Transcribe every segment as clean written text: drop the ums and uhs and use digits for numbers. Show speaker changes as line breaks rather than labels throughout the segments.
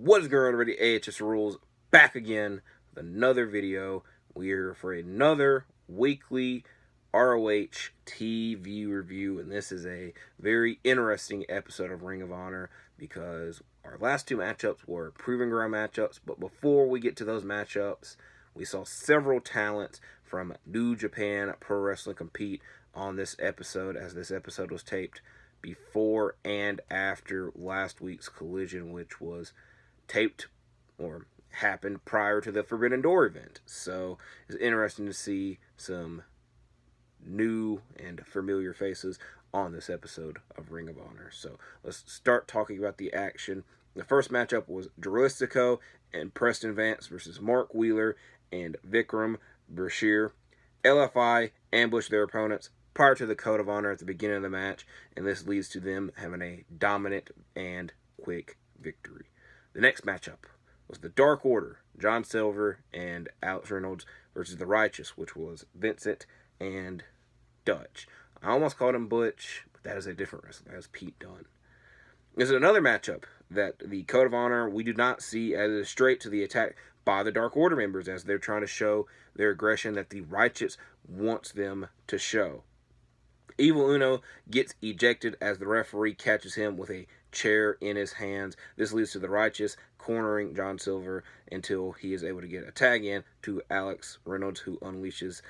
What is going on, already? AHS Rules back again with another video. We're for another weekly ROH TV review, and this is a very interesting episode of Ring of Honor because our last two matchups were Proving Ground matchups, but before we get to those matchups, we saw several talents from New Japan Pro Wrestling compete on this episode, as this episode was taped before and after last week's Collision, which was taped or happened prior to the Forbidden Door event. So it's interesting to see some new and familiar faces on this episode of Ring of Honor. So let's start talking about the action. The first matchup was Dralistico and Preston Vance versus Mark Wheeler and Vikram Bashir. LFI ambushed their opponents prior to the Code of Honor at the beginning of the match, and this leads to them having a dominant and quick victory. The next matchup was the Dark Order, John Silver and Alex Reynolds versus the Righteous, which was Vincent and Dutch. I almost called him Butch, but that is a different wrestler. That is Pete Dunne. This is another matchup that the Code of Honor we do not see as a straight to the attack by the Dark Order members, as they're trying to show their aggression that the Righteous wants them to show. Evil Uno gets ejected as the referee catches him with a chair in his hands. This leads to the Righteous cornering John Silver until he is able to get a tag in to Alex Reynolds, who unleashes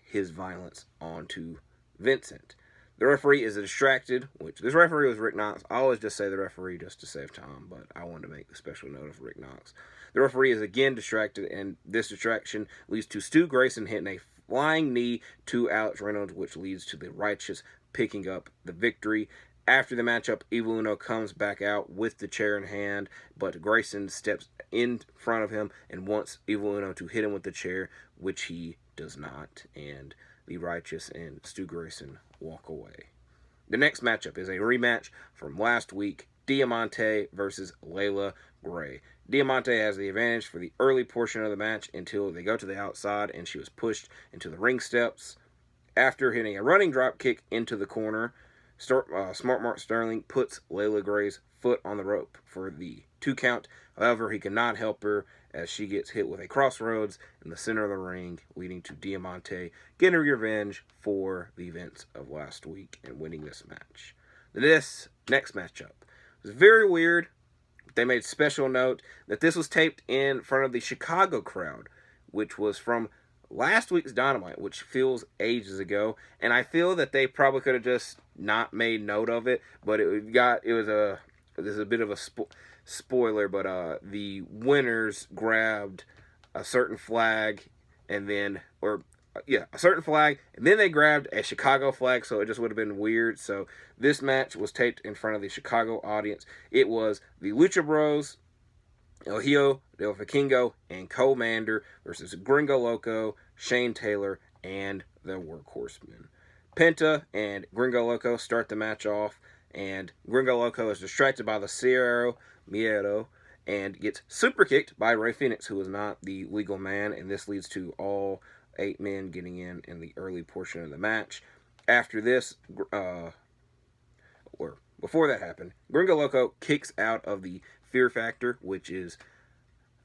his violence onto Vincent. The referee is distracted, which this referee was Rick Knox. I always just say the referee just to save time, but I wanted to make a special note of Rick Knox. The referee is again distracted, and this distraction leads to Stu Grayson hitting a flying knee to Alex Reynolds, which leads to the Righteous picking up the victory. After the matchup, Evil Uno comes back out with the chair in hand, but Grayson steps in front of him and wants Evil Uno to hit him with the chair, which he does not, and the Righteous and Stu Grayson walk away. The next matchup is a rematch from last week, Diamante versus Layla Gray. Diamante has the advantage for the early portion of the match until they go to the outside and she was pushed into the ring steps. After hitting a running drop kick into the corner, Smart Mark Sterling puts Layla Gray's foot on the rope for the 2 count. However, he cannot help her as she gets hit with a crossroads in the center of the ring, leading to Diamante getting revenge for the events of last week and winning this match. This next matchup was very weird. They made special note that this was taped in front of the Chicago crowd, which was from last week's Dynamite, which feels ages ago, and I feel that they probably could have just not made note of it, but there's a bit of a spoiler, but the winners grabbed a certain flag, and then they grabbed a Chicago flag, so it just would have been weird. So this match was taped in front of the Chicago audience. It was the Lucha Bros, El Hijo del Vikingo, and Commander versus Gringo Loco, Shane Taylor, and the Workhorsemen. Penta and Gringo Loco start the match off, and Gringo Loco is distracted by the Sierra Miedo and gets super kicked by Rey Fenix, who is not the legal man, and this leads to all 8 men getting in the early portion of the match. After this, or before that happened, Gringo Loco kicks out of the Fear Factor, which is,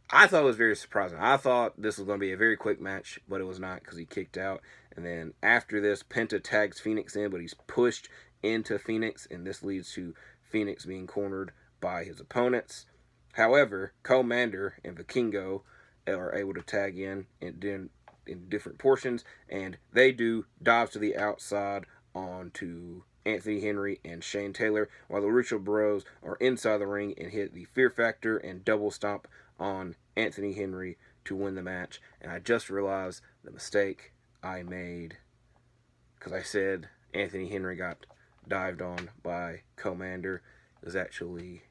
I thought it was very surprising. I thought this was going to be a very quick match, but it was not because he kicked out. And then after this, Penta tags Phoenix in, but he's pushed into Phoenix, and this leads to Phoenix being cornered by his opponents. However, Commander and Vikingo are able to tag in different portions, and they do dives to the outside onto Anthony Henry and Shane Taylor, while the Lucha Bros are inside the ring and hit the Fear Factor and double stomp on Anthony Henry to win the match. And I just realized the mistake I made, because I said Anthony Henry got dived on by Commander. It was actually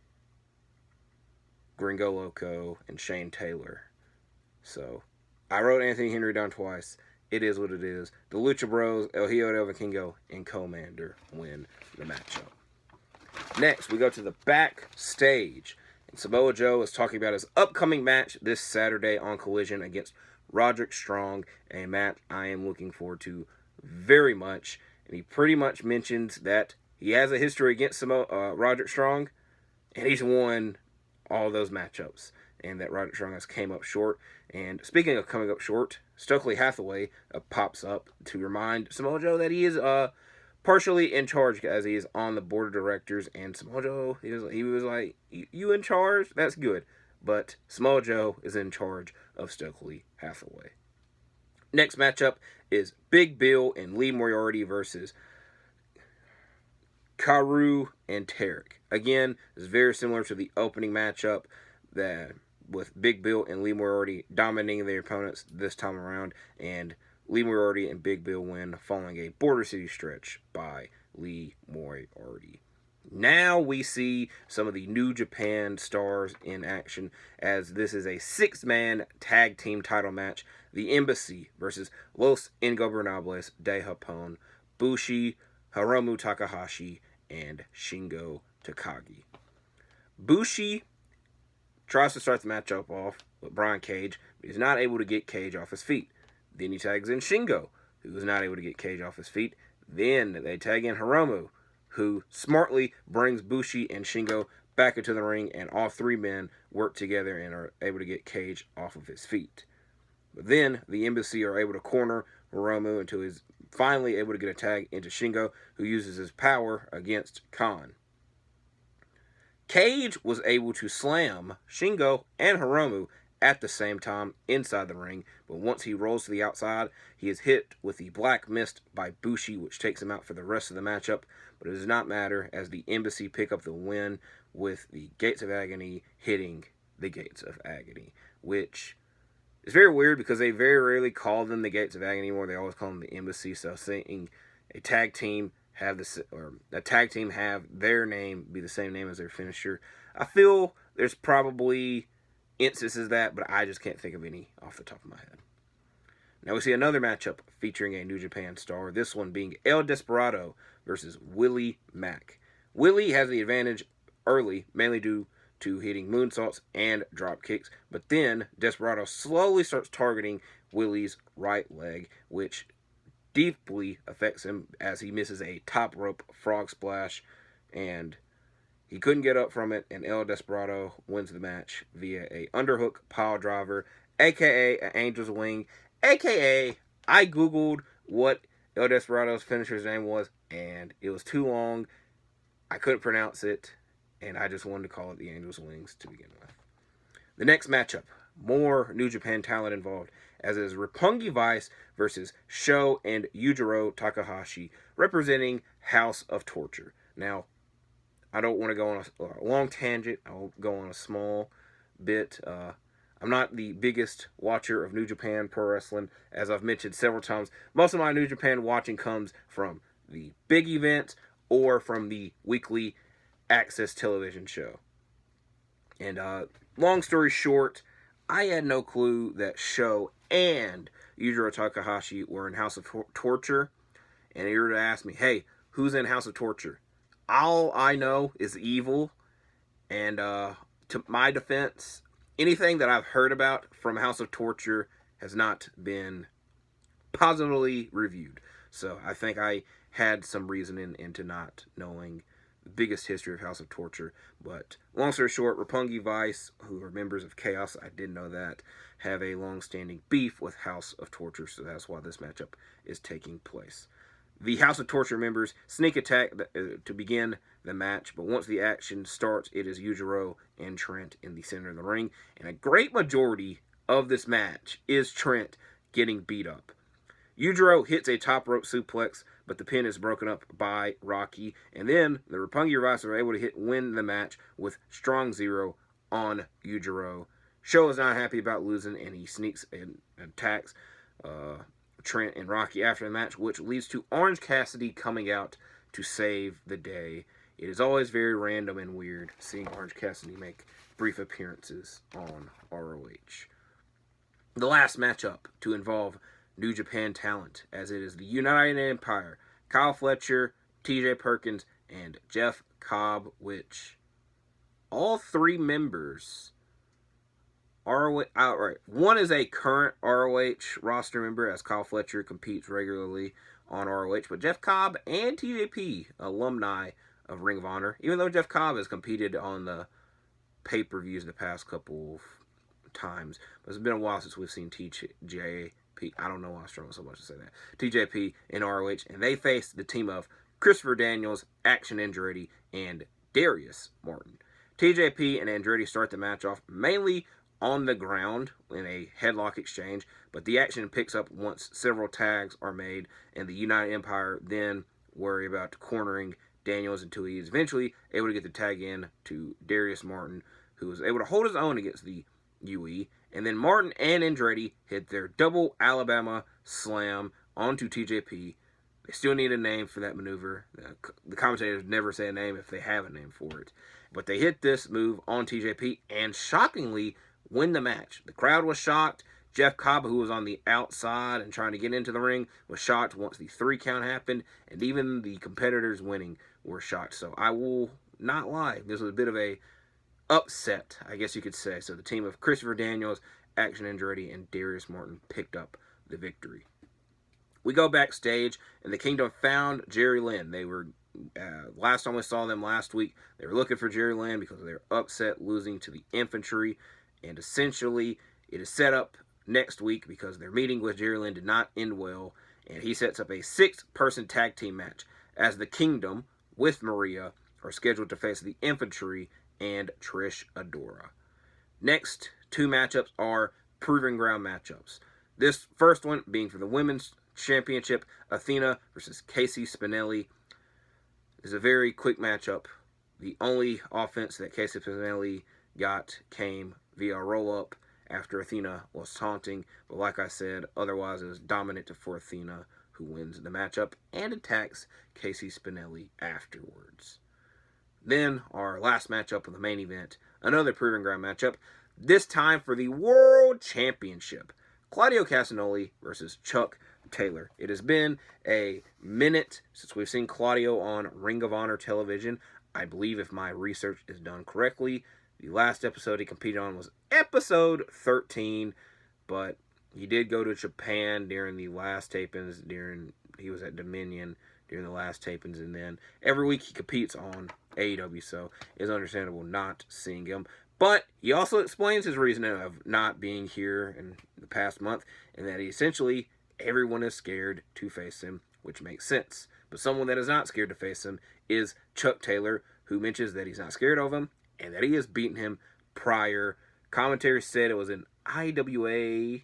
Gringo Loco and Shane Taylor. So I wrote Anthony Henry down twice. It is what it is. The Lucha Bros, El Hijo del Vikingo, and Commander win the matchup. Next, we go to the backstage. And Samoa Joe is talking about his upcoming match this Saturday on Collision against Roderick Strong, a match I am looking forward to very much. And he pretty much mentions that he has a history against Roderick Strong, and he's won all those matchups, and that Roderick Strong came up short. And speaking of coming up short, Stokely Hathaway pops up to remind Samoa Joe that he is partially in charge, as he is on the board of directors. And Samoa Joe, he was like, "You in charge? That's good." But Samoa Joe is in charge of Stokely Hathaway. Next matchup is Big Bill and Lee Moriarty versus Karu and Tarek. Again, it's very similar to the opening matchup, that with Big Bill and Lee Moriarty dominating their opponents this time around, and Lee Moriarty and Big Bill win following a Border City stretch by Lee Moriarty. Now we see some of the New Japan stars in action, as this is a 6-man tag team title match. The Embassy versus Los Ingobernables de Japón, Bushi, Hiromu Takahashi, and Shingo Takagi. Bushi tries to start the matchup off with Brian Cage, but he's not able to get Cage off his feet. Then he tags in Shingo, who is not able to get Cage off his feet. Then they tag in Hiromu, who smartly brings Bushi and Shingo back into the ring, and all 3 men work together and are able to get Cage off of his feet. But then the Embassy are able to corner Hiromu until he's finally able to get a tag into Shingo, who uses his power against Khan. Cage was able to slam Shingo and Hiromu at the same time inside the ring, but once he rolls to the outside, he is hit with the Black Mist by Bushi, which takes him out for the rest of the matchup. But it does not matter, as the Embassy pick up the win with the Gates of Agony hitting the Gates of Agony, which is very weird because they very rarely call them the Gates of Agony anymore. They always call them the Embassy. So seeing a tag team have their name be the same name as their finisher, I feel there's probably instances of that, but I just can't think of any off the top of my head. Now we see another matchup featuring a New Japan star, this one being El Desperado versus Willie Mack. Willie has the advantage early, mainly due to hitting moonsaults and drop kicks, but then Desperado slowly starts targeting Willie's right leg, which deeply affects him as he misses a top rope frog splash, and he couldn't get up from it, and El Desperado wins the match via a underhook pile driver, aka an Angel's Wing, aka I googled what El Desperado's finisher's name was, and it was too long. I couldn't pronounce it, and I just wanted to call it the Angel's Wings to begin with. The next matchup, more New Japan talent involved, as it is Roppongi Vice versus Sho and Yujiro Takahashi, representing House of Torture. Now, I don't want to go on a long tangent. I'll go on a small bit. I'm not the biggest watcher of New Japan Pro Wrestling, as I've mentioned several times. Most of my New Japan watching comes from the big events or from the weekly Access television show. And long story short, I had no clue that Sho and Yujiro Takahashi were in House of Torture. And you were to ask me, hey, who's in House of Torture? All I know is evil. And to my defense, anything that I've heard about from House of Torture has not been positively reviewed. So I think I had some reasoning into not knowing the biggest history of House of Torture. But long story short, Roppongi Vice, who are members of Chaos, I didn't know that, have a long-standing beef with House of Torture. So that's why this matchup is taking place. The House of Torture members sneak attack to begin the match, but once the action starts, it is Yujiro and Trent in the center of the ring, and a great majority of this match is Trent getting beat up. Yujiro hits a top rope suplex, but the pin is broken up by Rocky, and then the Roppongi Vice are able to win the match with Strong Zero on Yujiro. Sho is not happy about losing, and he sneaks and attacks Trent and Rocky after the match, which leads to Orange Cassidy coming out to save the day. It is always very random and weird seeing Orange Cassidy make brief appearances on ROH. The last matchup to involve New Japan talent, as it is the United Empire, Kyle Fletcher, TJ Perkins, and Jeff Cobb, which all 3 members ROH outright. One is a current ROH roster member, as Kyle Fletcher competes regularly on ROH, but Jeff Cobb and TJP, alumni of Ring of Honor, even though Jeff Cobb has competed on the pay-per-views the past couple of times. But it's been a while since we've seen TJP. I don't know why I struggle so much to say that. TJP and ROH, and they faced the team of Christopher Daniels, Action Andretti, and Darius Martin. TJP and Andretti start the match off mainly on the ground in a headlock exchange, but the action picks up once several tags are made, and the United Empire then worry about cornering Daniels until he is eventually able to get the tag in to Darius Martin, who was able to hold his own against the UE. And then Martin and Andretti hit their double Alabama slam onto TJP. They still need a name for that maneuver. The commentators never say a name if they have a name for it. But they hit this move on TJP and shockingly win the match. The crowd was shocked. Jeff Cobb, who was on the outside and trying to get into the ring, was shocked once the 3 count happened. And even the competitors winning were shocked. So I will not lie. This was a bit of a upset, I guess you could say. So the team of Christopher Daniels, Action Andretti, and Darius Martin picked up the victory. We go backstage, and the Kingdom found Jerry Lynn. They were, last time we saw them last week, they were looking for Jerry Lynn because they were upset losing to the Infantry. And essentially, it is set up next week because their meeting with Jerry Lynn did not end well. And he sets up a 6-person tag team match as the Kingdom, with Maria, are scheduled to face the Infantry and Trish Adora. Next 2 matchups are Proving Ground matchups. This first one being for the Women's Championship, Athena versus Casey Spinelli. This is a very quick matchup. The only offense that Casey Spinelli got came via roll-up after Athena was taunting. But like I said, otherwise it was dominant for Athena, who wins the matchup and attacks Casey Spinelli afterwards. Then our last matchup of the main event, another Proving Ground matchup, this time for the World Championship. Claudio Castagnoli versus Chuck Taylor. It has been a minute since we've seen Claudio on Ring of Honor television. I believe, if my research is done correctly, the last episode he competed on was episode 13, but he did go to Japan during the last tapings, he was at Dominion during the last tapings, and then every week he competes on AEW, so it's understandable not seeing him. But he also explains his reasoning of not being here in the past month, and that essentially everyone is scared to face him, which makes sense. But someone that is not scared to face him is Chuck Taylor, who mentions that he's not scared of him and that he has beaten him prior. Commentary said it was an IWA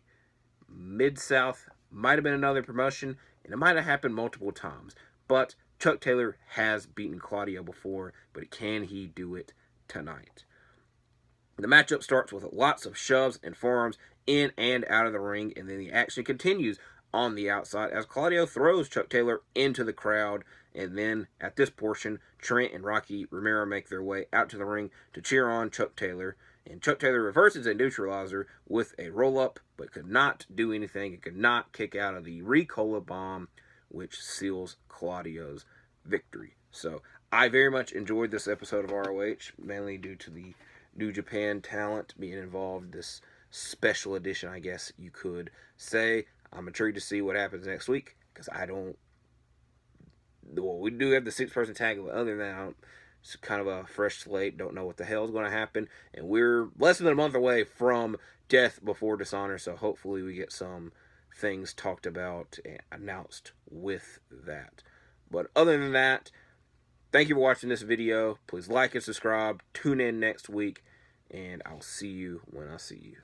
Mid-South, might have been another promotion, and it might have happened multiple times. But Chuck Taylor has beaten Claudio before, but can he do it tonight? The matchup starts with lots of shoves and forearms in and out of the ring, and then the action continues on the outside as Claudio throws Chuck Taylor into the crowd. And then at this portion, Trent and Rocky Romero make their way out to the ring to cheer on Chuck Taylor. And Chuck Taylor reverses a neutralizer with a roll-up, but could not do anything. It could not kick out of the Ricola bomb, which seals Claudio's victory. So I very much enjoyed this episode of ROH, mainly due to the New Japan talent being involved. This special edition, I guess you could say. I'm intrigued to see what happens next week, because we do have the 6-person tag, but other than that, it's kind of a fresh slate. Don't know what the hell is going to happen. And we're less than a month away from Death Before Dishonor, so hopefully we get some things talked about and announced with that. But other than that, thank you for watching this video. Please like and subscribe. Tune in next week, and I'll see you when I see you.